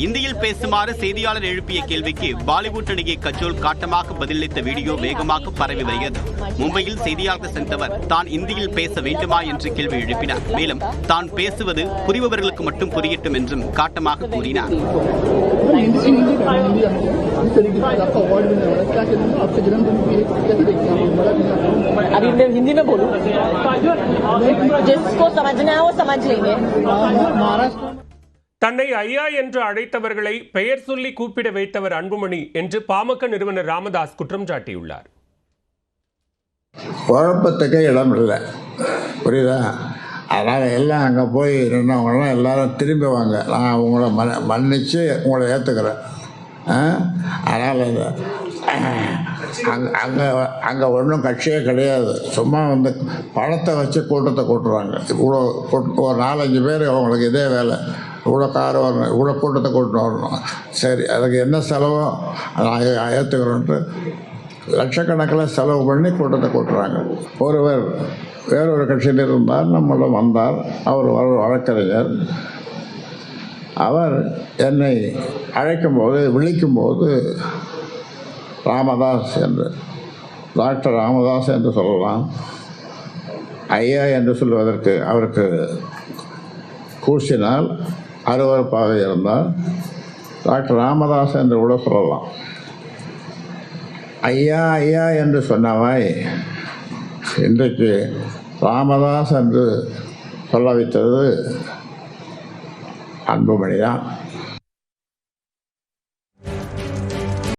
இந்தியில் பேசுமாறு செய்தியாளர் எழுப்பிய கேள்விக்கு பாலிவுட் நடிகை கஜோல் காட்டமாக பதிலளித்த வீடியோ வேகமாக பரவி வருகிறது. மும்பையில் செய்தியாளர் சென்றவர் தான் இந்தியில் பேச வேண்டுமா என்று கேள்வி எழுப்பினார். மேலும் தான் பேசுவது புரிபவர்களுக்கு மட்டும் புரியட்டும் என்றும் காட்டமாக கூறினார். अभी मैं हिंदी में बोलूं, जिसको समझना है वो समझ लेंगे. தன்னை ஐயா என்று அழைத்தவர்களை பெயர் சொல்லி கூப்பிட வைத்தவர் அன்புமணி என்று பாமக நிறுவனர் ராமதாஸ் குற்றம் சாட்டியுள்ளார். குழப்பத்துக்கு இடம் இல்லை, புரியுதா? அதனால் எல்லாம் அங்கே போய் நின்றவங்களாம் எல்லாரும் திரும்பி வாங்க, நான் உங்களை மன்னித்து உங்களை ஏற்றுக்கிறேன். அதனால் அங்கே ஒன்றும் கட்சியே கிடையாது. சும்மா வந்து பணத்தை வச்சு கூட்டத்தை கூட்டுறாங்க. இவ்வளோ ஒரு 4-5 பேர் அவங்களுக்கு இதே வேலை, இவ்வளோ கார் வரணும், இவ்வளோ கூட்டத்தை கூட்டின்னு வரணும். சரி, அதுக்கு என்ன செலவோ நான் ஏற்றுக்கிறோன்ட்டு லட்சக்கணக்கில் செலவு பண்ணி கூட்டத்தை கூட்டுறாங்க. ஒருவர் வேறொரு கட்சியில் இருந்தார், நம்மளும் வந்தார். அவர் வழக்கறிஞர். அவர் என்னை அழைக்கும்போது விழிக்கும்போது ராமதாஸ் என்று, டாக்டர் ராமதாஸ் என்று சொல்லலாம், ஐயா என்று சொல்வதற்கு அவருக்கு கூசினால் அருவருப்பாக இருந்தால் டாக்டர் ராமதாஸ் என்று கூட சொல்லலாம். ஐயா ஐயா என்று சொன்னவாய் இன்றைக்கு ராமதாஸ் என்று சொல்ல வைத்தது அன்புமணி தான்.